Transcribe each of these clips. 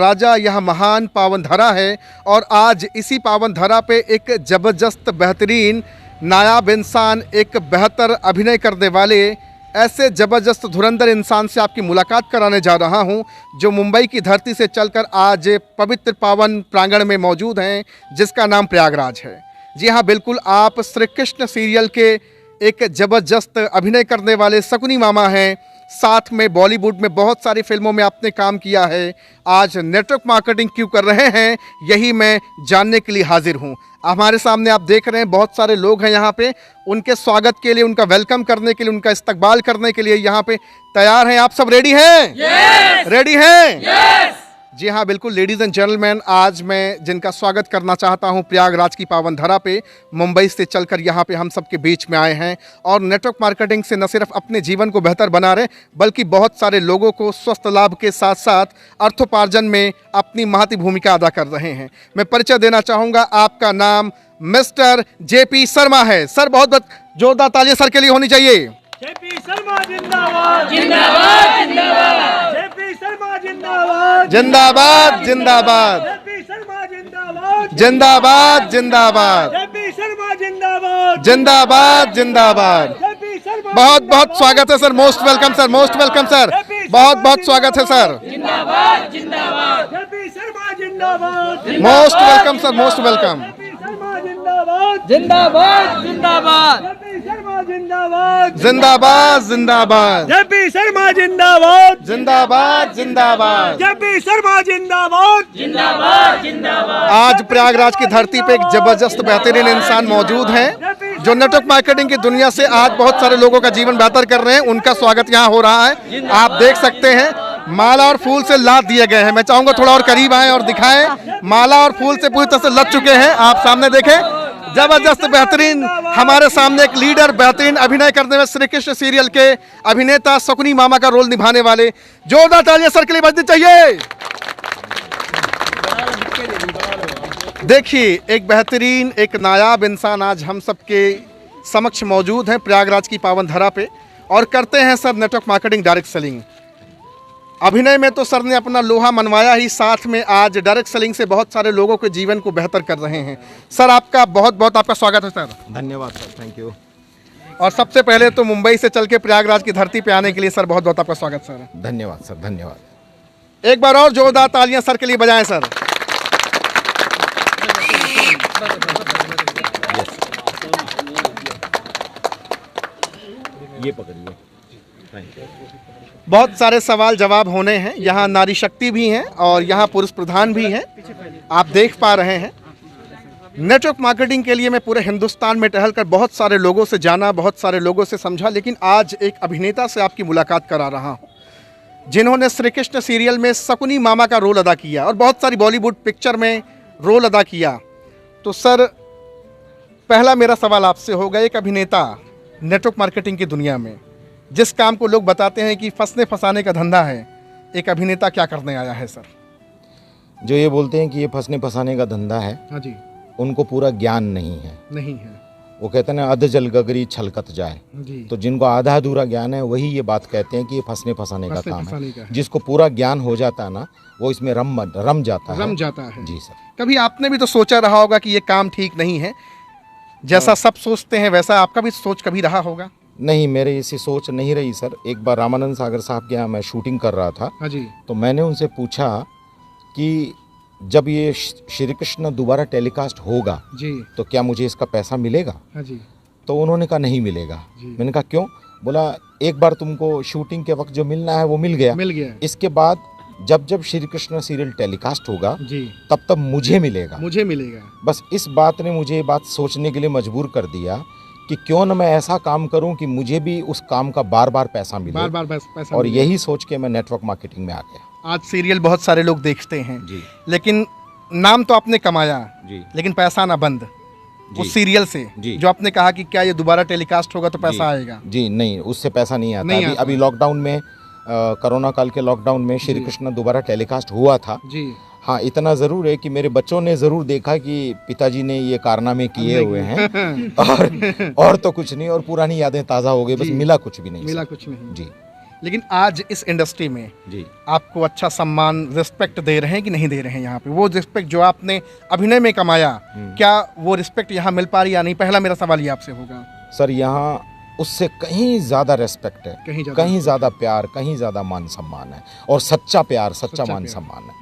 राजा यह महान पावन धरा है और आज इसी पावन धरा पे एक ज़बरदस्त बेहतरीन नायाब इंसान, एक बेहतर अभिनय करने वाले ऐसे ज़बरदस्त धुरंधर इंसान से आपकी मुलाकात कराने जा रहा हूं, जो मुंबई की धरती से चलकर आज पवित्र पावन प्रांगण में मौजूद हैं, जिसका नाम प्रयागराज है। जी हाँ, बिल्कुल, आप श्री कृष्ण सीरियल के एक ज़बरदस्त अभिनय करने वाले शकुनी मामा हैं। साथ में बॉलीवुड में बहुत सारी फिल्मों में आपने काम किया है। आज नेटवर्क मार्केटिंग क्यों कर रहे हैं, यही मैं जानने के लिए हाजिर हूं। हमारे सामने आप देख रहे हैं बहुत सारे लोग हैं यहाँ पे। उनके स्वागत के लिए, उनका वेलकम करने के लिए, उनका इस्तकबाल करने के लिए यहाँ पे तैयार हैं। आप सब रेडी हैं? yes! रेडी हैं? yes! जी हाँ, बिल्कुल। लेडीज़ एंड जेंटलमैन, आज मैं जिनका स्वागत करना चाहता हूँ प्रयागराज की पावन धरा पे, मुंबई से चलकर यहाँ पे हम सबके बीच में आए हैं और नेटवर्क मार्केटिंग से न सिर्फ अपने जीवन को बेहतर बना रहे, बल्कि बहुत सारे लोगों को स्वस्थ लाभ के साथ साथ अर्थोपार्जन में अपनी महती भूमिका अदा कर रहे हैं। मैं परिचय देना चाहूँगा। आपका नाम मिस्टर जेपी शर्मा है। सर, बहुत बहुत जोरदार तालियां सर के लिए होनी चाहिए। जेपी शर्मा जिंदाबाद जिंदाबाद जिंदाबाद। जेपी शर्मा जिंदाबाद जिंदाबाद जिंदाबाद। जेपी शर्मा जिंदाबाद जिंदाबाद जिंदाबाद। जेपी शर्मा जिंदाबाद जिंदाबाद जिंदाबाद। जेपी शर्मा बहुत बहुत स्वागत है sir. Most welcome sir, most welcome sir. बहुत बहुत स्वागत है सर। जिंदाबाद जिंदाबाद। जेपी शर्मा जिंदाबाद most welcome sir, most welcome. JP Sharma जिंदाबाद जिंदाबाद जिंदाबाद। जेपी शर्मा जिंदाबाद जिंदाबाद जिंदाबाद। जेपी शर्मा जिंदाबाद जिंदाबाद जिंदाबाद। जेपी शर्मा जिंदाबाद जिंदाबाद जिंदाबाद। आज प्रयागराज की धरती पे एक जबरदस्त बेहतरीन इंसान मौजूद हैं, जो नेटवर्क मार्केटिंग की दुनिया से आज बहुत सारे लोगों का जीवन बेहतर कर रहे हैं। उनका स्वागत यहाँ हो रहा है। आप देख सकते हैं माला और फूल से लाद दिए गए हैं। मैं चाहूंगा थोड़ा और करीब आएं और दिखाएं। माला और फूल से पूरी तरह से लद चुके हैं। आप सामने देखें, जबरदस्त बेहतरीन हमारे सामने एक लीडर, बेहतरीन अभिनय करने में श्री कृष्ण सीरियल के अभिनेता शकुनी मामा का रोल निभाने वाले। जोरदार तालियां सर के लिए बजनी चाहिए। देखिए, एक बेहतरीन, एक नायाब इंसान आज हम सबके समक्ष मौजूद हैं प्रयागराज की पावन धरा पे और करते हैं sir network marketing, direct selling. अभिनय में तो सर ने अपना लोहा मनवाया ही, साथ में आज डायरेक्ट सेलिंग से बहुत सारे लोगों के जीवन को बेहतर कर रहे हैं। सर, आपका बहुत बहुत आपका स्वागत है सर। धन्यवाद सर, थैंक यू। और सबसे पहले तो मुंबई से चल के प्रयागराज की धरती पे आने के लिए सर बहुत बहुत आपका स्वागत सर। धन्यवाद सर, धन्यवाद। एक एक बार और जोरदार तालियां सर के लिए बजाएं सर। ये पकड़िए। Thank you. बहुत सारे सवाल जवाब होने हैं। यहाँ नारी शक्ति भी हैं और यहाँ पुरुष प्रधान भी हैं। आप देख पा रहे हैं, नेटवर्क मार्केटिंग के लिए मैं पूरे हिंदुस्तान में टहल कर बहुत सारे लोगों से जाना, बहुत सारे लोगों से समझा, लेकिन आज एक अभिनेता से आपकी मुलाकात करा रहा हूँ, जिन्होंने श्री कृष्ण सीरियल में शकुनी मामा का रोल अदा किया और बहुत सारी बॉलीवुड पिक्चर में रोल अदा किया। तो सर, पहला मेरा सवाल आपसे होगा, एक अभिनेता नेटवर्क मार्केटिंग की दुनिया में जिस काम को लोग बताते हैं कि फंसने फंसाने का धंधा है, एक अभिनेता क्या करने आया है सर? जो ये बोलते हैं कि ये फंसने फंसाने का धंधा है, हाँ जी, उनको पूरा ज्ञान नहीं है। नहीं है। वो कहते हैं ना, अध जल गगरी छलकत जाए। जी। तो जिनको आधा अधूरा ज्ञान है, वही ये बात कहते हैं कि ये फंसने फंसाने का काम फंसाने का है। है। जिसको पूरा ज्ञान हो जाता है ना, वो इसमें रम जाता है। जी सर। कभी आपने भी तो सोचा रहा होगा कि ये काम ठीक नहीं है, जैसा सब सोचते हैं वैसा आपका भी सोच कभी रहा होगा? नहीं, मेरी ऐसी सोच नहीं रही सर। एक बार रामानंद सागर साहब के यहाँ मैं शूटिंग कर रहा था। हाँ जी। तो मैंने उनसे पूछा कि जब ये श्री कृष्ण दोबारा टेलीकास्ट होगा जी, तो क्या मुझे इसका पैसा मिलेगा? हाँ जी। तो उन्होंने कहा नहीं मिलेगा। जी। मैंने कहा क्यों? बोला एक बार तुमको शूटिंग के वक्त जो मिलना है वो मिल गया। इसके बाद जब जब श्री कृष्ण सीरियल टेलीकास्ट होगा जी, तब तब मुझे मिलेगा। बस इस बात ने मुझे ये बात सोचने के लिए मजबूर कर दिया कि क्यों न मैं ऐसा काम करूं कि मुझे भी उस काम का बार बार पैसा मिले। पैसा और मिले। यही सोच के मैं नेटवर्क मार्केटिंग में आ गया। आज सीरियल बहुत सारे लोग देखते हैं जी, लेकिन नाम तो आपने कमाया जी, लेकिन पैसा ना बंद जी, उस सीरियल से। जी। जो आपने कहा कि क्या ये दोबारा टेलीकास्ट होगा तो पैसा जी, आएगा? जी नहीं, उससे पैसा नहीं आता। नहीं आता। अभी लॉकडाउन में, कोरोना काल के लॉकडाउन में श्री कृष्ण दोबारा टेलीकास्ट हुआ था। जी। हाँ, इतना ज़रूर है कि मेरे बच्चों ने ज़रूर देखा कि पिताजी ने ये कारनामे किए हुए हैं और तो कुछ नहीं, और पुरानी यादें ताज़ा हो गई, बस जी। मिला कुछ भी नहीं। मिला सर। कुछ नहीं। जी। लेकिन आज इस इंडस्ट्री में जी आपको अच्छा सम्मान रिस्पेक्ट दे रहे हैं कि नहीं दे रहे हैं? यहाँ पे वो रिस्पेक्ट जो आपने अभिनय में कमाया, क्या वो रिस्पेक्ट यहाँ मिल पा रही या नहीं? पहला मेरा सवाल ये आपसे होगा। सर, यहाँ उससे कहीं ज़्यादा रेस्पेक्ट है, कहीं ज़्यादा प्यार, कहीं ज़्यादा मान सम्मान है, और सच्चा प्यार, सच्चा मान सम्मान है।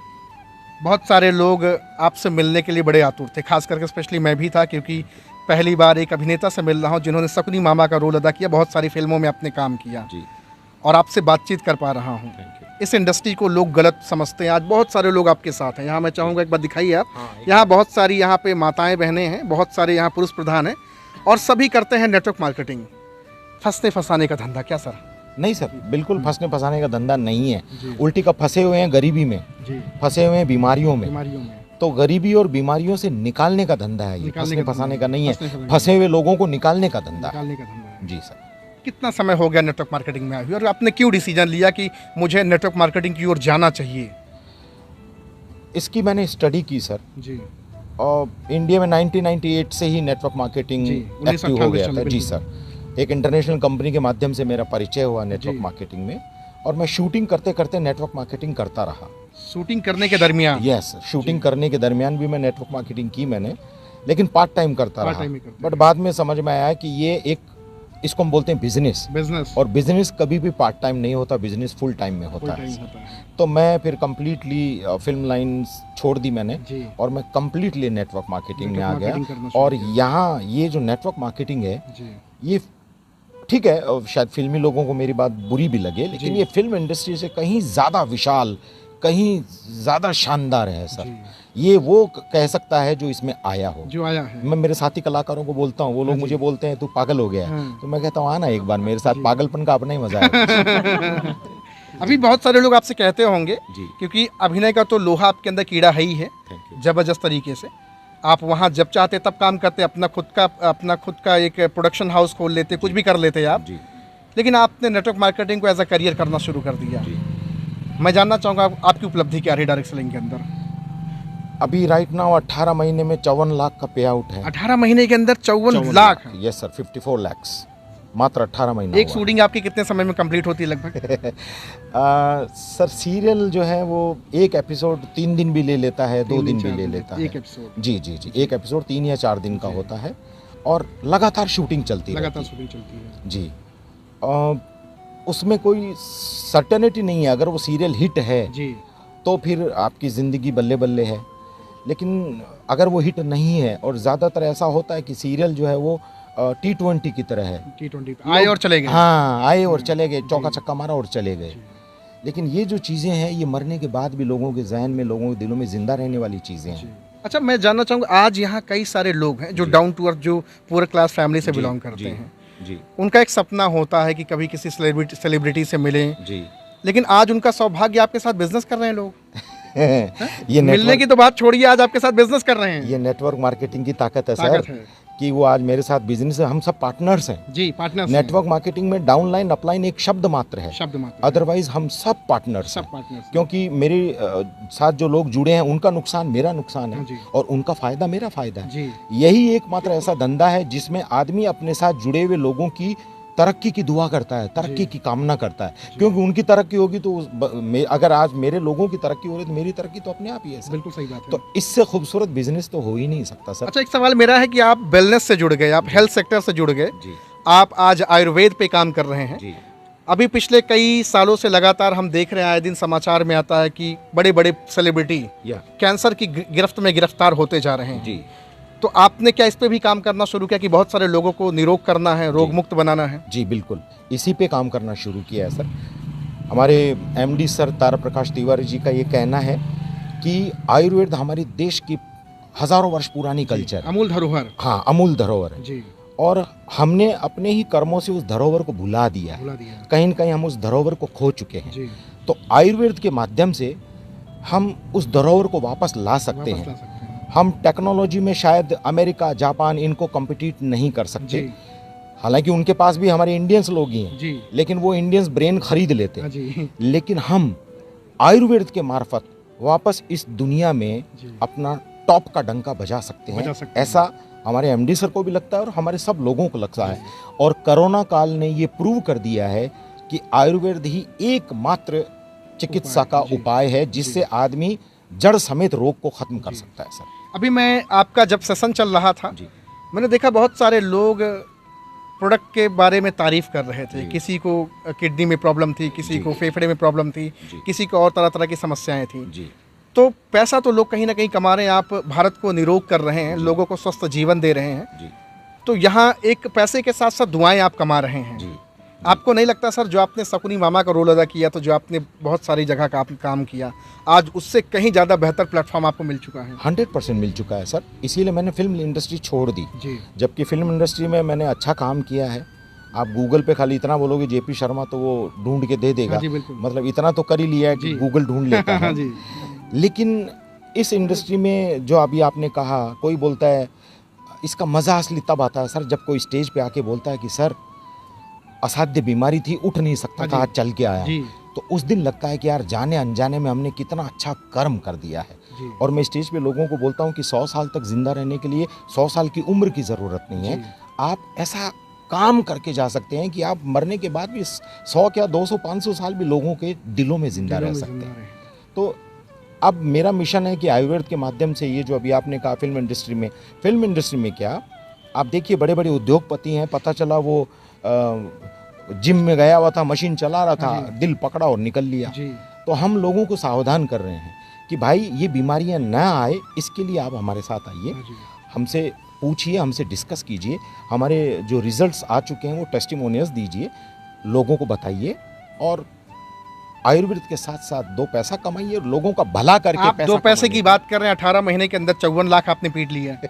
बहुत सारे लोग आपसे मिलने के लिए बड़े आतुर थे, खास करके स्पेशली मैं भी था, क्योंकि पहली बार एक अभिनेता से मिल रहा हूँ जिन्होंने शकुनी मामा का रोल अदा किया, बहुत सारी फिल्मों में आपने काम किया जी, और आपसे बातचीत कर पा रहा हूँ। इस इंडस्ट्री को लोग गलत समझते हैं, आज बहुत सारे लोग आपके साथ हैं। यहाँ मैं चाहूँगा एक बार दिखाइए आप। यहाँ बहुत सारी यहाँ पे माताएं बहनें हैं, बहुत सारे यहाँ पुरुष प्रधान हैं, और सभी करते हैं नेटवर्क मार्केटिंग। फंसने फंसाने का धंधा क्या सर? नहीं सर, बिल्कुल फंसने फंसाने का धंधा नहीं है। उल्टी का फंसे हुए हैं गरीबी में, फंसे हुए हैं बीमारियों में। तो गरीबी और बीमारियों से निकालने का धंधा है ये, फंसने फंसाने का नहीं है। फंसे हुए लोगों को निकालने का धंधा है। जी सर। कितना समय हो गया नेटवर्क मार्केटिंग में आए हुए, और आपने क्यों डिसीजन लिया कि मुझे नेटवर्क मार्केटिंग की ओर जाना चाहिए? इसकी मैंने स्टडी की सर जी, और इंडिया में 1998 से ही नेटवर्क मार्केटिंग एक्टिव हो गया था। जी सर। एक इंटरनेशनल कंपनी के माध्यम से मेरा परिचय हुआ नेटवर्क मार्केटिंग में, और मैं शूटिंग करते करते नेटवर्क मार्केटिंग करता रहा। शूटिंग करने के दरमियान? यस, शूटिंग करने के दरमियान भी मैं नेटवर्क मार्केटिंग की मैंने, लेकिन पार्ट टाइम करता रहा। बट बाद में समझ में आया कि ये एक, इसको हम बोलते हैं बिजनेस, और बिजनेस कभी भी पार्ट टाइम नहीं होता, बिजनेस फुल टाइम में होता है। तो मैं फिर कंप्लीटली फिल्म लाइन छोड़ दी मैंने, और मैं कंप्लीटली नेटवर्क मार्केटिंग में आ गया। और यहाँ ये जो नेटवर्क मार्केटिंग है, ये ठीक है, शायद फिल्मी लोगों को मेरी बात बुरी भी लगे, लेकिन ये फिल्म इंडस्ट्री से कहीं ज़्यादा विशाल, कहीं ज़्यादा शानदार है सर। ये वो कह सकता है जो इसमें आया हो, जो आया है। मैं मेरे साथी कलाकारों को बोलता हूँ, वो लोग मुझे बोलते हैं तू पागल हो गया, तो मैं कहता हूँ आना एक बार मेरे साथ, पागलपन का अपना ही मजा है। अभी बहुत सारे लोग आपसे कहते होंगे, क्योंकि अभिनय का तो लोहा आपके अंदर कीड़ा है ही है, जबरदस्त तरीके से। आप वहाँ जब चाहते तब काम करते, अपना खुद का एक प्रोडक्शन हाउस खोल लेते, कुछ भी कर लेते आप, लेकिन आपने नेटवर्क मार्केटिंग को एज अ करियर करना शुरू कर दिया। मैं जानना चाहूँगा आपकी उपलब्धि क्या रही डायरेक्ट सेलिंग के अंदर? अभी राइट नाउ 18 महीने में 54 लाख का पे आउट है। 18 महीने के अंदर 54 लाख? यस सर, 54 लाख मात्र 18 महीना। एक शूटिंग आपकी कितने समय में कंप्लीट होती है लगभग? सर, सीरियल जो है वो एक एपिसोड 3 दिन भी ले लेता है, 2 दिन भी ले लेता है। एक एपिसोड? जी, एक एपिसोड 3 या 4 दिन का होता है, और लगातार शूटिंग चलती है। जी, उसमें कोई सर्टेनिटी नहीं है। अगर वो सीरियल हिट है तो फिर आपकी ज़िंदगी बल्ले बल्ले है, लेकिन अगर वो हिट नहीं है, और ज़्यादातर ऐसा होता है कि सीरियल जो है वो T20 की तरह है, T20 आए और चले गए। हाँ, आए और चले गए, चौका छक्का मारा और चले गए। लेकिन ये जो चीज़ें हैं, ये मरने के बाद भी लोगों के जहन में, लोगों के दिलों में जिंदा रहने वाली चीज़ें हैं। अच्छा, मैं जानना चाहूँगा, आज यहाँ कई सारे लोग हैं जो डाउन टू अर्थ, जो पुअर क्लास फैमिली से बिलोंग करते हैं। उनका एक सपना होता है कि कभी किसी सेलिब्रिटी से मिलें, लेकिन आज उनका सौभाग्य आपके साथ बिजनेस कर रहे हैं लोग। ये मिलने की तो बात छोड़िए, आज आपके साथ बिजनेस कर रहे हैं। ये नेटवर्क मार्केटिंग की ताकत है सर, कि वो आज मेरे साथ बिजनेस है। हम सब पार्टनर्स हैं। जी, पार्टनर्स। नेटवर्क मार्केटिंग में डाउनलाइन अपलाइन एक शब्द मात्र है, अदरवाइज हम सब पार्टनर्स हैं। क्योंकि मेरे साथ जो लोग जुड़े हैं, उनका नुकसान मेरा नुकसान है, और उनका फायदा मेरा फायदा है। यही एकमात्र ऐसा धंधा है जिसमें आदमी अपने साथ जुड़े हुए लोगों की तरक्की की दुआ करता है, तरक्की की कामना करता है, क्योंकि उनकी तरक्की होगी तो अगर आज मेरे लोगों की तरक्की हो रही है तो मेरी तरक्की तो अपने आप ही है सर। बिल्कुल सही बात है। तो इससे खूबसूरत बिजनेस तो हो ही नहीं सकता सर। अच्छा, एक सवाल मेरा है कि आप वेलनेस से जुड़ गए, आप हेल्थ सेक्टर से जुड़ गए, आप आज आयुर्वेद पे काम कर रहे हैं। अभी पिछले कई सालों से लगातार हम देख रहे हैं, आए दिन समाचार में आता है कि बड़े बड़े सेलिब्रिटी कैंसर की गिरफ्त में गिरफ्तार होते जा रहे हैं। तो आपने क्या इस पे भी काम करना शुरू किया कि बहुत सारे लोगों को निरोग करना है, रोग मुक्त बनाना है? जी बिल्कुल, इसी पे काम करना शुरू किया है सर। हमारे MD सर तारा प्रकाश तिवारी जी का ये कहना है कि आयुर्वेद हमारे देश की हजारों वर्ष पुरानी कल्चर, अमूल धरोहर। हाँ, अमूल धरोहर है। और हमने अपने ही कर्मों से उस धरोहर को भुला दिया है। कहीं न कहीं हम उस धरोहर को खो चुके हैं। तो आयुर्वेद के माध्यम से हम उस धरोहर को वापस ला सकते हैं। हम टेक्नोलॉजी में शायद अमेरिका, जापान इनको कम्पिटिट नहीं कर सकते, हालांकि उनके पास भी हमारे इंडियंस लोग ही हैं, लेकिन वो इंडियंस ब्रेन खरीद लेते हैं। लेकिन हम आयुर्वेद के मार्फत वापस इस दुनिया में अपना टॉप का डंका बजा सकते हैं। ऐसा हमारे MD सर को भी लगता है और हमारे सब लोगों को लगता है। और कोरोना काल ने ये प्रूव कर दिया है कि आयुर्वेद ही एकमात्र चिकित्सा का उपाय है जिससे आदमी जड़ समेत रोग को खत्म कर सकता है सर। अभी मैं आपका जब सेशन चल रहा था जी मैंने देखा बहुत सारे लोग प्रोडक्ट के बारे में तारीफ कर रहे थे। जी। किसी को किडनी में प्रॉब्लम थी, किसी जी। को फेफड़े में प्रॉब्लम थी, जी। किसी को और तरह तरह की समस्याएं थी। जी तो पैसा तो लोग कहीं ना कहीं कमा रहे हैं, आप भारत को निरोग कर रहे हैं, जी। लोगों को स्वस्थ जीवन दे रहे हैं। जी तो यहाँ एक पैसे के साथ साथ दुआएं आप कमा रहे हैं। जी आपको नहीं लगता सर जो आपने शकुनी मामा का रोल अदा किया, तो जो आपने बहुत सारी जगह का काम किया, आज उससे कहीं ज़्यादा बेहतर प्लेटफॉर्म आपको मिल चुका है? 100% मिल चुका है सर, इसीलिए मैंने फिल्म इंडस्ट्री छोड़ दी। जी जबकि फिल्म इंडस्ट्री में मैंने अच्छा काम किया है। आप गूगल पे खाली इतना बोलोगे जेपी शर्मा तो वो ढूंढ के दे देगा। हाँ जी, बिल्कुल। मतलब इतना तो कर ही लिया है कि जी। गूगल ढूंढ लेता है। हाँ जी लेकिन इस इंडस्ट्री में जो अभी आपने कहा, कोई बोलता है इसका मज़ा असली तब आता है सर जब कोई स्टेज पे आके बोलता है कि सर असाध्य बीमारी थी, उठ नहीं सकता हाँ था, जी। आज चल के आया। जी तो उस दिन लगता है कि यार जाने अनजाने में हमने कितना अच्छा कर्म कर दिया है। जी और मैं स्टेज पे लोगों को बोलता हूँ कि 100 साल तक जिंदा रहने के लिए 100 साल की उम्र की ज़रूरत नहीं है। जी। आप ऐसा काम करके जा सकते हैं कि आप मरने के बाद भी 100 क्या 200-500 साल भी लोगों के दिलों में जिंदा रह सकते हैं। तो अब मेरा मिशन है कि आयुर्वेद के माध्यम से ये जो अभी आपने कहा फिल्म इंडस्ट्री में क्या, आप देखिए बड़े बड़े उद्योगपति हैं, पता चला वो जिम में गया हुआ था, मशीन चला रहा था, दिल पकड़ा और निकल लिया। जी तो हम लोगों को सावधान कर रहे हैं कि भाई ये बीमारियां ना आए, इसके लिए आप हमारे साथ आइए, हाँ जी। हमसे पूछिए, हमसे डिस्कस कीजिए, हमारे जो रिजल्ट्स आ चुके हैं वो टेस्टिमोनियल्स दीजिए, लोगों को बताइए और आयुर्वेद के साथ साथ 2 पैसा कमाइए और लोगों का भला करके आप 2 पैसे कमाइए। की बात कर रहे हैं, 18 महीने के अंदर 54 लाख आपने पीट लिया है।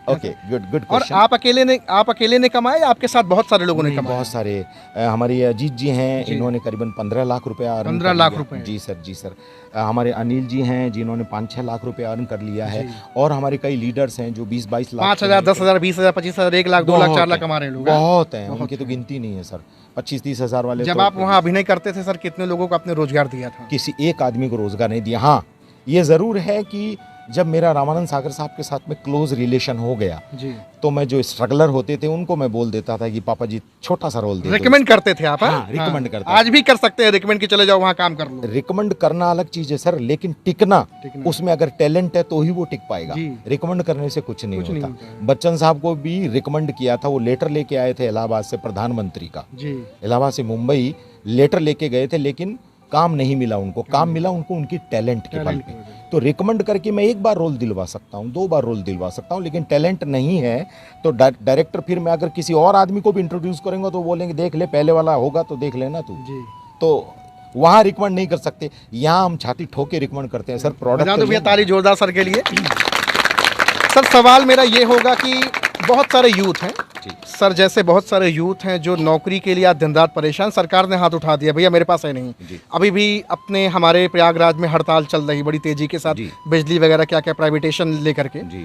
ओके, गुड और क्वेश्चन। आप अकेले ने कमाया या आपके साथ बहुत सारे लोगों ने कमाया? बहुत सारे हमारे अजीत जी हैं, जी। इन्होंने करीबन 15 लाख रुपए अर्न 15 लाख रुपए? जी सर। हमारे अनिल जी हैं जिन्होंने 5-6 लाख रुपए अर्न कर लिया है। जी। और हमारे कई लीडर्स हैं जो 20-22 लाख 5,000, 10,000, 20,000, 25,000, 1 लाख, 2 लाख, 4 लाख कमा रहे हैं लोग। बहुत हैं, बहुत उनकी तो हैं। गिनती नहीं है सर। 25-30 हज़ार वाले जब तो आप वहाँ अभिनय करते थे सर, कितने लोगों को आपने रोजगार दिया था? किसी एक आदमी को रोजगार नहीं दिया। हाँ, ये ज़रूर है कि जब मेरा रामानंद सागर साहब के साथ में क्लोज रिलेशन हो गया जी तो मैं जो स्ट्रगलर होते थे उनको मैं बोल देता था कि पापा जी छोटा सा रोल दे दो। रिकमेंड करते थे आप? हाँ, recommend करता था। आज भी कर सकते हैं रिकमेंड कि चले जाओ वहाँ काम कर लो। रिकमेंड करना अलग चीज है सर, लेकिन टिकना उसमें अगर टैलेंट है तो ही वो टिक पाएगा। जी। रिकमेंड करने से कुछ नहीं कुछ नहीं होता। होता है। बच्चन साहब को भी रिकमेंड किया था, वो लेटर लेके आए थे इलाहाबाद से, प्रधानमंत्री का, जी इलाहाबाद से मुंबई लेटर लेके गए थे, लेकिन काम नहीं मिला उनको। काम मिला उनको उनकी टैलेंट के बल टैलेंट पे। की वजह तो रिकमेंड करके मैं 1 बार रोल दिलवा सकता हूँ, 2 बार रोल दिलवा सकता हूँ, लेकिन टैलेंट नहीं है तो डायरेक्टर फिर मैं अगर किसी और आदमी को भी इंट्रोड्यूस करेंगे तो बोलेंगे देख ले पहले वाला होगा तो देख लेना तू। जी। तो वहाँ रिकमेंड नहीं कर सकते, यहाँ हम छाती ठोक के रिकमेंड करते हैं सर। बजा दो भैया प्रोडक्ट ताली जोरदार सर के लिए। सर सवाल मेरा ये होगा कि बहुत सारे यूथ हैं सर, जैसे बहुत सारे यूथ हैं जो नौकरी के लिए आज दिन रात परेशान, सरकार ने हाथ उठा दिया भैया मेरे पास है नहीं। जी। अभी भी अपने हमारे प्रयागराज में हड़ताल चल रही बड़ी तेजी के साथ, जी। बिजली वगैरह क्या क्या प्राइवेटेशन लेकर के। जी।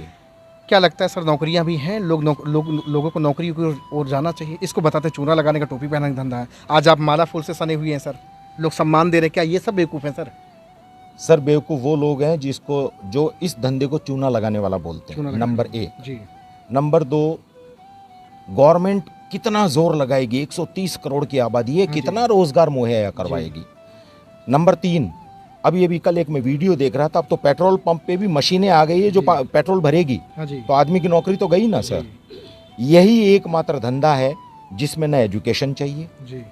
क्या लगता है सर नौकरियां भी हैं, लोगों को नौकरी की ओर जाना चाहिए? इसको बताते चूना लगाने का, टोपी पहनने का धंधा है। आज आप माला फूल से सने हुए हैं सर, लोग सम्मान दे रहे हैं, क्या ये सब बेवकूफ़ हैं सर? सर बेवकूफ़ वो लोग हैं जो इस धंधे को चूना लगाने वाला बोलते हैं, नंबर 1। जी नंबर 2, गवर्नमेंट कितना जोर लगाएगी, 130 करोड़ की आबादी है, कितना रोजगार मुहैया करवाएगी। नंबर 3, अभी कल एक मैं वीडियो देख रहा था, अब तो पेट्रोल पंप पे भी मशीनें आ गई है जो पेट्रोल भरेगी, हाँ जी तो आदमी की नौकरी तो गई ना सर। यही एकमात्र धंधा है जिसमें न एजुकेशन चाहिए, जी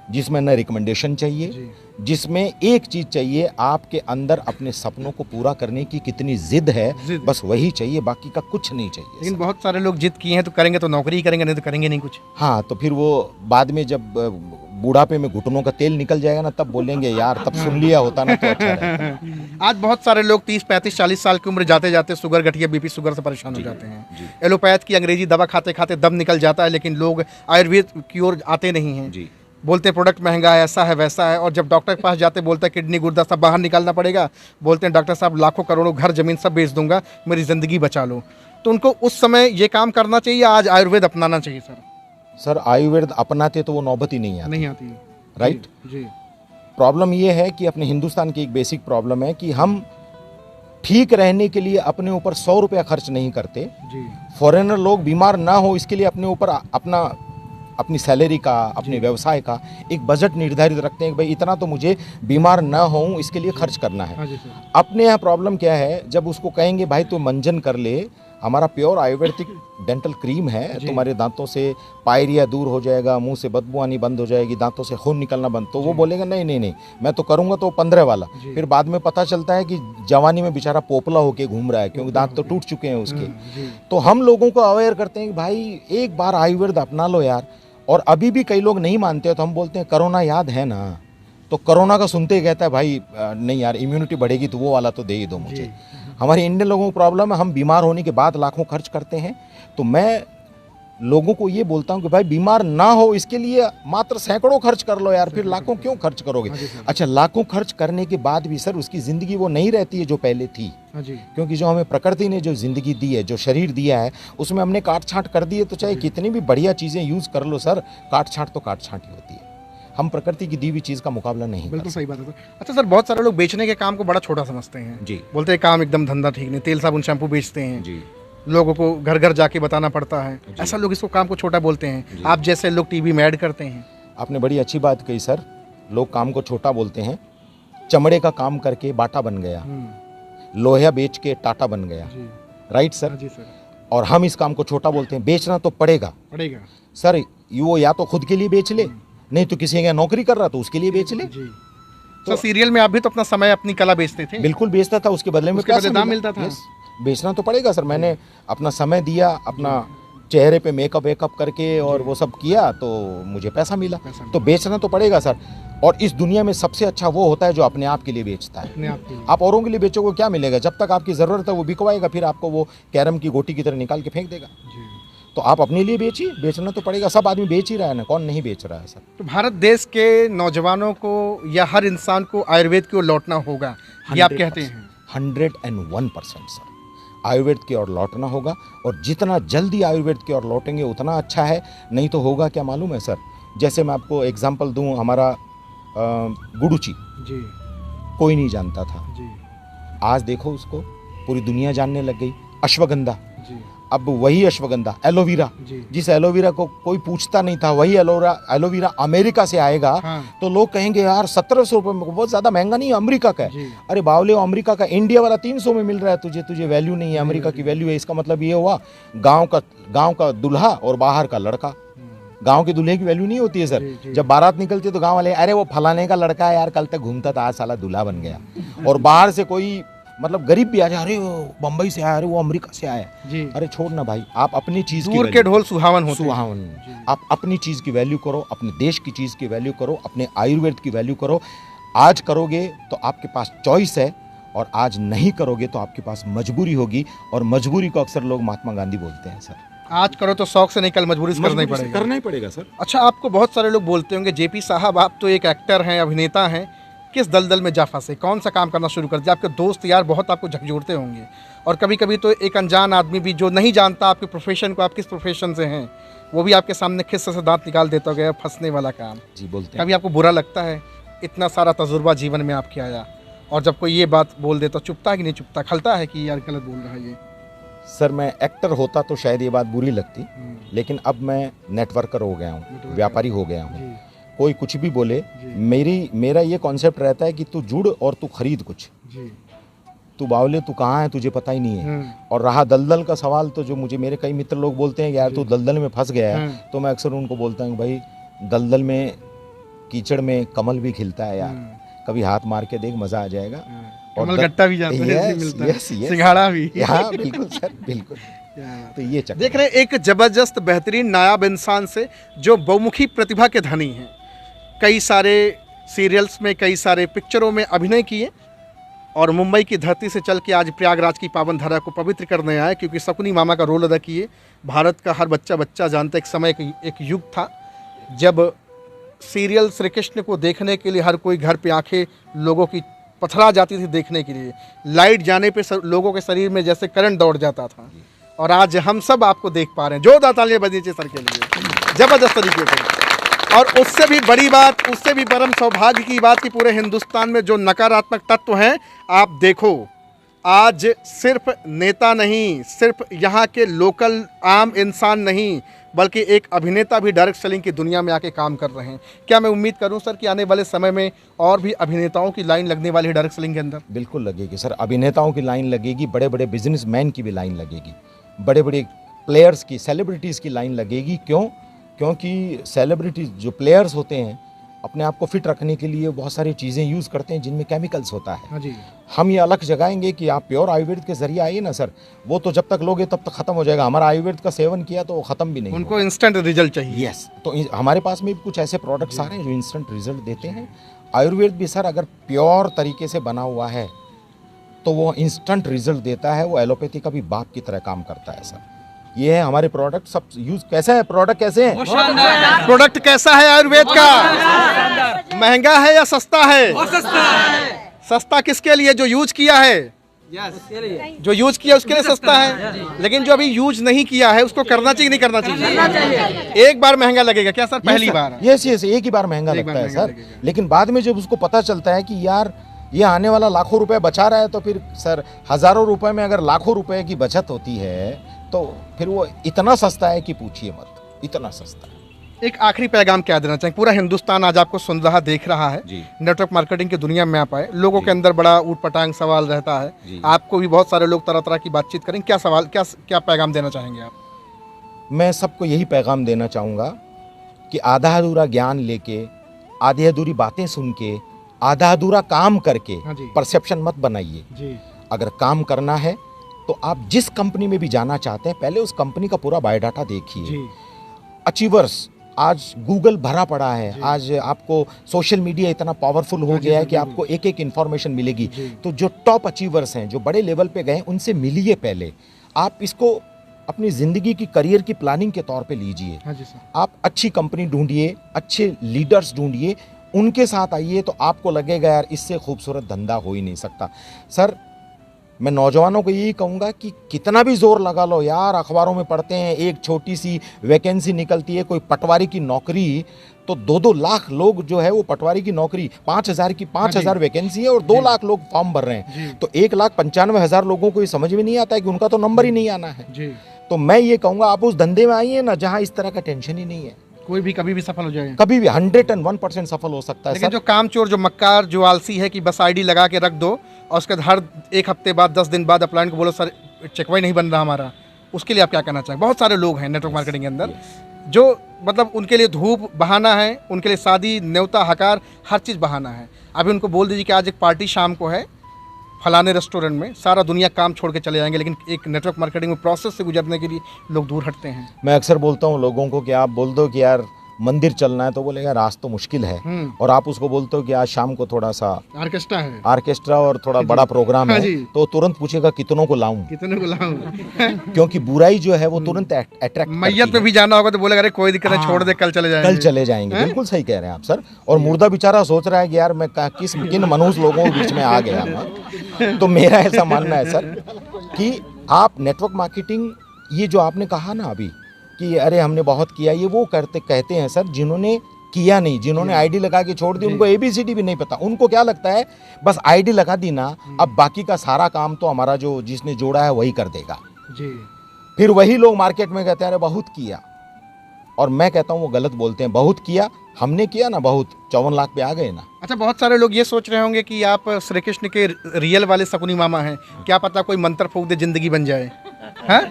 जिसमें न रिकमेंडेशन चाहिए, जी जिसमें एक चीज चाहिए, आपके अंदर अपने सपनों को पूरा करने की कितनी जिद है, जिद। बस वही चाहिए, बाकी का कुछ नहीं चाहिए लेकिन सर। बहुत सारे लोग जिद किए हैं तो करेंगे तो नौकरी ही करेंगे, नहीं तो करेंगे नहीं कुछ। हाँ, तो फिर वो बाद में जब बुढ़ापे में घुटनों का तेल निकल जाएगा ना, तब बोलेंगे यार तब सुन लिया होता ना तो अच्छा रहता। आज बहुत सारे लोग 30, 35, 40 साल की उम्र जाते जाते शुगर, गठिया, बीपी, शुगर से परेशान हो जाते हैं। एलोपैथ की अंग्रेजी दवा खाते खाते दम निकल जाता है, लेकिन लोग आयुर्वेद की ओर आते नहीं हैं। जी। बोलते प्रोडक्ट महंगा है, ऐसा है वैसा है, और जब डॉक्टर के पास जाते बोलते हैं किडनी गुर्दा सब बाहर निकालना पड़ेगा, बोलते हैं डॉक्टर साहब लाखों करोड़ों घर जमीन सब बेच दूंगा, मेरी ज़िंदगी बचा लो। तो उनको उस समय ये काम करना चाहिए, आज आयुर्वेद अपनाना चाहिए सर? सर आयुर्वेद अपनाते तो वो नौबत ही नहीं आती। नहीं आती। राइट। जी प्रॉब्लम ये है कि अपने हिंदुस्तान की एक बेसिक प्रॉब्लम है कि हम ठीक रहने के लिए अपने ऊपर 100 रुपया खर्च नहीं करते। जी फॉरेनर लोग बीमार ना हो इसके लिए अपने ऊपर अपना अपनी सैलरी का, अपने व्यवसाय का एक बजट निर्धारित रखते हैं कि भाई इतना तो मुझे बीमार न होऊं इसके लिए खर्च करना है। हाँ जी सर। अपने यहाँ प्रॉब्लम क्या है, जब उसको कहेंगे भाई तू मंजन कर ले, हमारा प्योर आयुर्वेदिक डेंटल क्रीम है, तुम्हारे दांतों से पायरिया दूर हो जाएगा, मुंह से बदबू आनी बंद हो जाएगी, दांतों से खून निकलना बंद, तो वो बोलेगा नहीं नहीं नहीं मैं तो करूंगा तो 15 वाला। फिर बाद में पता चलता है कि जवानी में बेचारा पोपला होके घूम रहा है क्योंकि दांत तो टूट चुके हैं उसके। तो हम लोगों को अवेयर करते हैं कि भाई एक बार आयुर्वेद अपना लो यार। और अभी भी कई लोग नहीं मानते, तो हम बोलते हैं कोरोना याद है ना, तो कोरोना का सुनते ही कहता है भाई नहीं यार इम्यूनिटी बढ़ेगी तो वो वाला तो दे ही दो मुझे। हमारे इंडियन लोगों को प्रॉब्लम है, हम बीमार होने के बाद लाखों खर्च करते हैं। तो मैं लोगों को ये बोलता हूँ कि भाई बीमार ना हो इसके लिए मात्र सैकड़ों खर्च कर लो यार, फिर लाखों क्यों खर्च करोगे। अच्छा, लाखों खर्च करने के बाद भी सर उसकी ज़िंदगी वो नहीं रहती है जो पहले थी। क्योंकि जो हमें प्रकृति ने जो ज़िंदगी दी है, जो शरीर दिया है, उसमें हमने काट छाँट कर दी है। तो चाहे कितनी भी बढ़िया चीज़ें यूज़ कर लो सर, काट छाँट तो काट छाँट ही होती है। हम प्रकृति की दी हुई चीज़ का मुकाबला नहीं। बिल्कुल सही बात है सर। अच्छा सर, बहुत सारे लोग बेचने के काम को बड़ा छोटा समझते हैं जी, बोलते हैं काम एकदम धंधा ठीक नहीं, तेल साबुन शैम्पू बेचते हैं जी, लोगों को घर घर जाके बताना पड़ता है, ऐसा लोग इसको काम को छोटा बोलते हैं। आप जैसे लोग टीवी में ऐड करते हैं। आपने बड़ी अच्छी बात कही सर, लोग काम को छोटा बोलते हैं। चमड़े का काम करके बाटा बन गया, लोहा बेच के टाटा बन गया, राइट सर। जी सर। और हम इस काम को छोटा बोलते हैं। बेचना तो पड़ेगा सर, वो या तो खुद के लिए बेच ले, नहीं तो किसी के नौकरी कर रहा तो उसके लिए बेच ले। तो सीरियल में आप भी तो अपना समय अपनी कला बेचते थे। बिल्कुल बेचता था, उसके बदले में उसके बदले दाम मिलता था। Yes, बेचना तो पड़ेगा सर। मैंने अपना समय दिया, अपना चेहरे पे मेकअप वेकअप करके और वो सब किया तो मुझे पैसा मिला। तो बेचना तो पड़ेगा सर। और इस दुनिया में सबसे अच्छा वो होता है जो अपने आप के लिए बेचता है। आप औरों के लिए बेचोगे क्या मिलेगा, जब तक आपकी ज़रूरत है वो बिकवाएगा, फिर आपको वो कैरम की गोटी की तरह निकाल के फेंक देगा। तो आप अपने लिए बेचिए, बेचना तो पड़ेगा। सब आदमी बेच ही रहा है ना, कौन नहीं बेच रहा है सर। तो भारत देश के नौजवानों को या हर इंसान को आयुर्वेद की ओर लौटना होगा, ये आप कहते हैं। 101% सर, आयुर्वेद की ओर लौटना होगा। और जितना जल्दी आयुर्वेद की ओर लौटेंगे उतना अच्छा है। नहीं तो होगा क्या मालूम है सर, जैसे मैं आपको एग्जांपल दूं, हमारा गुडुची जी कोई नहीं जानता था, जी आज देखो उसको पूरी दुनिया जानने लग गई। अश्वगंधा, जी अब वही अश्वगंधा, एलोवेरा, जी। जिस एलोवेरा को कोई पूछता नहीं था, वही एलोवेरा अमेरिका से आएगा। हाँ। तो लोग कहेंगे यार 1700 रुपये में, बहुत ज़्यादा महंगा नहीं है, अमेरिका का है। जी। अरे बावले, अमेरिका का इंडिया वाला 300 में मिल रहा है, तुझे वैल्यू नहीं है, अमेरिका की वैल्यू है। इसका मतलब ये हुआ गाँव का दूल्हा और बाहर का लड़का। गांव के दूल्हे की वैल्यू नहीं होती है सर। जब बारात निकलती है तो गांव वाले अरे वो फलाने का लड़का है यार, कल तक घूमता था, आज साला दूल्हा बन गया। और बाहर से कोई मतलब गरीब भी आ जाए, अरे वो बम्बई से आया, अरे वो अमेरिका से आया। अरे छोड़ ना भाई, आप अपनी चीज दूर के ढोल सुहावन होते हैं। सुहावन। आप अपनी चीज की वैल्यू करो, अपने देश की चीज की वैल्यू करो, अपने आयुर्वेद की वैल्यू करो। आज करोगे तो आपके पास चॉइस है, और आज नहीं करोगे तो आपके पास मजबूरी होगी। और मजबूरी को अक्सर लोग महात्मा गांधी बोलते हैं सर। आज करो तो शौक से नहीं, कल मजबूरी से करना ही पड़ेगा सर। अच्छा, आपको बहुत सारे लोग बोलते होंगे जेपी साहब आप तो एक एक्टर हैं, अभिनेता हैं, किस दलदल में जा फंसे, कौन सा काम करना शुरू कर दिया। आपके दोस्त यार बहुत आपको झकझोरते होंगे, और कभी कभी तो एक अनजान आदमी भी जो नहीं जानता आपके प्रोफेशन को, आप किस प्रोफेशन से हैं, वो भी आपके सामने खिस्से से दांत निकाल देता गया, फंसने वाला काम। जी बोलते हैं। कभी आपको बुरा लगता है, इतना सारा तजुर्बा जीवन में आपके आया, और जब कोई ये बात बोल दे तो चुपता है कि नहीं चुपता, खलता है कि यार गलत बोल रहा है ये। सर मैं एक्टर होता तो शायद ये बात बुरी लगती, लेकिन अब मैं नेटवर्कर हो गया हूँ, व्यापारी हो गया हूँ। कोई कुछ भी बोले, मेरा ये कॉन्सेप्ट रहता है कि तू जुड़ और तू खरीद कुछ। तू बावले तू कहाँ है तुझे पता ही नहीं है। और रहा दलदल का सवाल, तो जो मुझे मेरे कई मित्र लोग बोलते हैं कि यार तू दलदल में फंस गया है, तो मैं अक्सर उनको बोलता हूँ भाई दलदल में, कीचड़ में कमल भी खिलता है यार, कभी हाथ मार के देख, मजा आ जाएगा। और गट्टा भी जाता है, मिलता है, सिंघाड़ा भी। हाँ बिल्कुल सर, बिल्कुल। तो ये देख रहे एक जबरदस्त बेहतरीन नायाब इंसान से जो बहुमुखी प्रतिभा के धनी हैं। कई सारे सीरियल्स में, कई सारे पिक्चरों में अभिनय किए, और मुंबई की धरती से चल के आज प्रयागराज की पावन धरा को पवित्र करने आए, क्योंकि शकुनी मामा का रोल अदा किए। भारत का हर बच्चा जानता, एक समय एक युग था जब सीरियल श्री कृष्ण को देखने के लिए हर कोई घर पे आंखें लोगों की पथरा जाती थी देखने के लिए। लाइट जाने पे लोगों के शरीर में जैसे करंट दौड़ जाता था, और आज हम सब आपको देख पा रहे हैं। जोरदार तालियां बजनी चाहिए सर के लिए, जबरदस्त तरीके से। और उससे भी बड़ी बात, उससे भी परम सौभाग्य की बात कि पूरे हिंदुस्तान में जो नकारात्मक तत्व हैं, आप देखो आज सिर्फ नेता नहीं, सिर्फ यहाँ के लोकल आम इंसान नहीं, बल्कि एक अभिनेता भी डायरेक्ट सेलिंग की दुनिया में आके काम कर रहे हैं। क्या मैं उम्मीद करूं सर कि आने वाले समय में और भी अभिनेताओं की लाइन लगने वाली है डायरेक्ट सेलिंग के अंदर? बिल्कुल लगेगी सर, अभिनेताओं की लाइन लगेगी, बड़े बड़े बिजनेसमैन की भी लाइन लगेगी, बड़े बड़े प्लेयर्स की, सेलिब्रिटीज़ की लाइन लगेगी। क्यों? क्योंकि सेलिब्रिटीज़ जो प्लेयर्स होते हैं अपने आप को फिट रखने के लिए बहुत सारी चीज़ें यूज़ करते हैं जिनमें केमिकल्स होता है। हाँ जी। हम ये अलग जगाएंगे कि आप प्योर आयुर्वेद के जरिए आइए ना सर, वो तो जब तक लोगे तब तक ख़त्म हो जाएगा। हमारा आयुर्वेद का सेवन किया तो वो ख़त्म भी नहीं उनको इंस्टेंट रिजल्ट चाहिए। यस, तो हमारे पास में भी कुछ ऐसे प्रोडक्ट्स आ रहे हैं जो इंस्टेंट रिजल्ट देते हैं। आयुर्वेद भी सर अगर प्योर तरीके से बना हुआ है तो वो इंस्टेंट रिजल्ट देता है, वो एलोपैथी का भी बाप की तरह काम करता है सर। ये है हमारे प्रोडक्ट, सब यूज कैसा है, प्रोडक्ट कैसे है, प्रोडक्ट कैसा है आयुर्वेद का? महंगा है या सस्ता है? सस्ता किसके लिए? जो यूज किया है, जो यूज किया उसके लिए सस्ता है, लेकिन जो अभी यूज नहीं किया है उसको करना चाहिए नहीं करना चाहिए? एक बार महंगा लगेगा क्या सर? पहली बार? यस यस, एक ही बार महंगा लगता है सर, लेकिन बाद में जब उसको पता चलता है कि यार ये आने वाला लाखों रुपए बचा रहा है, तो फिर सर हजारों रुपए में अगर लाखों रुपए की बचत होती है तो फिर वो इतना सस्ता है कि पूछिए मत, इतना सस्ता है। एक आखिरी पैगाम क्या देना चाहेंगे? पूरा हिंदुस्तान आज आपको सुन रहा, देख रहा है, जी। नेटवर्क मार्केटिंग की दुनिया में आप आए, लोगों के अंदर बड़ा ऊटपटांग सवाल रहता है, जी। आपको भी बहुत सारे लोग तरह तरह की बातचीत करें, क्या सवाल, क्या पैगाम देना चाहेंगे आप? मैं सबको यही पैगाम देना चाहूँगा कि आधा अधूरा ज्ञान लेके, आधी अधूरी बातें सुन के, आधा अधूरा काम करके हाँ जी। परसेप्शन मत बनाइए। जी। अगर काम करना है तो आप जिस कंपनी में भी जाना चाहते हैं पहले उस कंपनी का पूरा बायोडाटा देखिए। जी। अचीवर्स, आज गूगल भरा पड़ा है, आज आपको सोशल मीडिया इतना पावरफुल हो गया है कि आपको एक एक इन्फॉर्मेशन मिलेगी। तो जो टॉप अचीवर्स हैं, जो बड़े लेवल पे गए, उनसे मिलिए पहले। आप इसको अपनी ज़िंदगी की, करियर की प्लानिंग के तौर पे लीजिए। हाँ जी सर। आप अच्छी कंपनी ढूंढिए, अच्छे लीडर्स ढूंढिए, उनके साथ आइए तो आपको लगेगा यार इससे खूबसूरत धंधा हो ही नहीं सकता। सर मैं नौजवानों को यही कहूँगा कि कितना भी जोर लगा लो यार, अखबारों में पढ़ते हैं एक छोटी सी वैकेंसी निकलती है, कोई पटवारी की नौकरी, तो 2-2 लाख लोग जो है वो पटवारी की नौकरी, 5,000 वैकेंसी है और 2 लाख लोग फॉर्म भर रहे हैं, तो 1,95,000 लोगों को ये समझ में नहीं आता है कि उनका तो नंबर ही नहीं आना है। जी। तो मैं ये कहूँगा आप उस धंधे में आइए ना जहाँ इस तरह का टेंशन ही नहीं है। कोई भी कभी भी सफल हो जाए, कभी भी 101% सफल हो सकता है। लेकिन सर जो कामचोर, जो मक्कार, जो आलसी है कि बस आईडी लगा के रख दो और उसके बाद हर एक हफ्ते बाद 10 दिन बाद अपलाइन को बोलो सर चेकवाई नहीं बन रहा हमारा, उसके लिए आप क्या कहना चाहेंगे? बहुत सारे लोग हैं नेटवर्क मार्केटिंग के अंदर जो मतलब उनके लिए धूप बहाना है, उनके लिए शादी, न्योता, हकार, हर चीज़ बहाना है। अभी उनको बोल दीजिए कि आज एक पार्टी शाम को है फलाने रेस्टोरेंट में, सारा दुनिया काम छोड़ के चले जाएंगे, लेकिन एक नेटवर्क मार्केटिंग में प्रोसेस से गुजरने के लिए लोग दूर हटते हैं। मैं अक्सर बोलता हूँ लोगों को कि आप बोल दो कि यार मंदिर चलना है तो बोलेगा रास्ता तो मुश्किल है, और आप उसको बोलते हो कि आज शाम को थोड़ा सा ऑर्केस्ट्रा और थोड़ा बड़ा प्रोग्राम हाँ है, जी। तो तुरंत पूछेगा कितनों को लाऊं, कितने को लाऊं? क्योंकि बुराई जो है वो तुरंत अट्रैक्ट मैयत पे भी जाना होगा तो बोलेगा अरे कोई दिक्कत नहीं, छोड़ दे, कल चले जाएंगे। कल चले जाएंगे। बिल्कुल सही कह रहे हैं आप सर। और मुर्दा बेचारा सोच रहा है कि यार मैं किन मनुष्य लोगों के बीच में आ गया मैं। तो मेरा ऐसा मानना है सर कि आप नेटवर्क मार्केटिंग, ये जो आपने कहा ना अभी कि अरे हमने बहुत किया, ये वो कहते हैं सर जिन्होंने किया नहीं, जिन्होंने आईडी लगा के छोड़ दी, उनको ABCD भी नहीं पता। उनको क्या लगता है बस आईडी लगा दी ना, अब बाकी का सारा काम तो हमारा जो जिसने जोड़ा है वही कर देगा। जी। फिर वही लोग मार्केट में कहते हैं अरे बहुत किया, और मैं कहता हूँ वो गलत बोलते हैं। बहुत किया, हमने किया ना बहुत, 54 लाख पे आ गए ना। अच्छा, बहुत सारे लोग ये सोच रहे होंगे कि आप श्री कृष्ण के रियल वाले शकुनी मामा हैं, क्या पता कोई मंत्र फूंक दे जिंदगी बन जाए, हैं?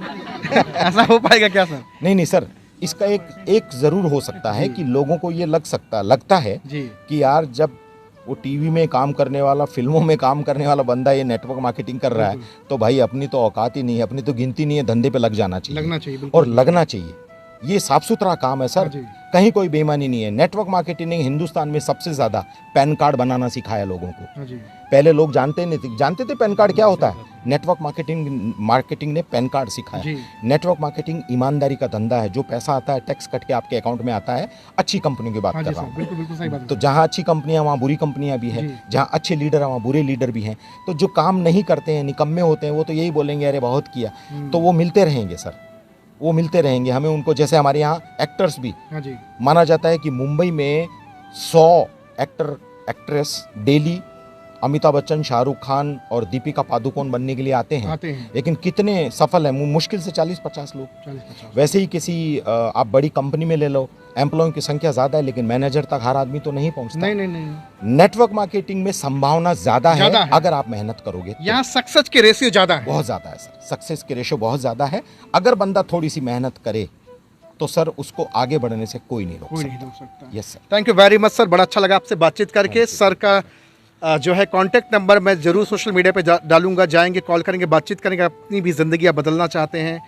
ऐसा हो पाएगा क्या सर? नहीं सर, इसका एक जरूर हो सकता है कि लोगों को ये लगता है जी। कि यार जब वो टीवी में काम करने वाला, फिल्मों में काम करने वाला बंदा ये नेटवर्क मार्केटिंग कर रहा है, तो भाई अपनी तो औकात ही नहीं है, अपनी तो गिनती नहीं है, धंधे पे लग जाना चाहिए, लगना चाहिए और लगना चाहिए। ये साफ सुथरा काम है सर, जी। कहीं कोई बेईमानी नहीं है। नेटवर्क मार्केटिंग ने हिंदुस्तान में सबसे ज्यादा पैन कार्ड बनाना सिखाया लोगों को। जी। पहले लोग जानते थे पैन कार्ड क्या होता है, नेटवर्क मार्केटिंग ने पैन कार्ड सिखाया। जी। नेटवर्क मार्केटिंग ईमानदारी का धंधा है, जो पैसा आता है टैक्स कट के आपके अकाउंट में आता है। अच्छी कंपनियों की बात कर रहा हूँ, बिल्कुल सही बात है। तो जहाँ अच्छी कंपनियां वहाँ बुरी कंपनियां भी हैं, जहाँ अच्छे लीडर हैं वहाँ बुरे लीडर भी हैं। तो जो काम नहीं करते हैं, निकम्मे होते हैं, वो तो यही बोलेंगे अरे बहुत किया, तो वो मिलते रहेंगे सर, वो मिलते रहेंगे हमें उनको। जैसे हमारे यहाँ एक्टर्स भी माना जाता है कि मुंबई में 100 actor actress daily Amitabh Bachchan, Shahrukh Khan और दीपिका पादुकोण बनने के लिए आते हैं, लेकिन कितने सफल हैं? मुश्किल से 40-50 लोग। वैसे ही किसी आप बड़ी कंपनी में ले लो, एम्प्लॉय की संख्या ज़्यादा है लेकिन मैनेजर तक हर आदमी तो नहीं पहुंचता। नहीं। नेटवर्क मार्केटिंग में संभावना ज़्यादा है अगर आप मेहनत करोगे। यहाँ सक्सेस के रेशियो ज़्यादा है, बहुत ज़्यादा है सर, सक्सेस के रेशियो बहुत ज़्यादा है। अगर बंदा थोड़ी सी मेहनत करे तो सर उसको आगे बढ़ने से कोई नहीं रोक सकता। Yes sir. Thank you very much sir, बड़ा अच्छा लगा आपसे बातचीत करके। सर का जो है कांटेक्ट नंबर मैं ज़रूर सोशल मीडिया पे डालूंगा, जाएंगे, कॉल करेंगे, बातचीत करेंगे। अपनी भी ज़िंदगी आप बदलना चाहते हैं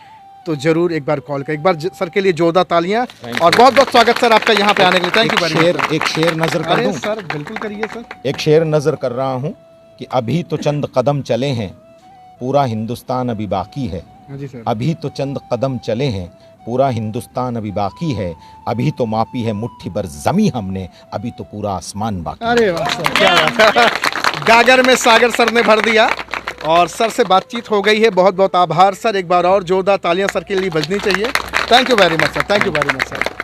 तो ज़रूर एक बार कॉल करें। एक बार सर के लिए जोरदार तालियां और बहुत बहुत स्वागत सर आपका यहाँ पे आने के लिए। Thank you very much. एक शेर नज़र कर दूं सर? बिल्कुल करिए सर। एक शेर नज़र कर रहा हूँ कि अभी तो चंद कदम चले हैं, पूरा हिंदुस्तान अभी बाकी है। जी सर। अभी तो चंद कदम चले हैं, पूरा हिंदुस्तान अभी बाकी है। अभी तो मापी है मुट्ठी भर ज़मीं हमने, अभी तो पूरा आसमान बाकी। अरे वाह सर, क्या बात है। गागर में सागर सर ने भर दिया और सर से बातचीत हो गई है। बहुत बहुत आभार सर। एक बार और जोरदार तालियां सर के लिए बजनी चाहिए। Thank you very much sir. Thank you very much sir.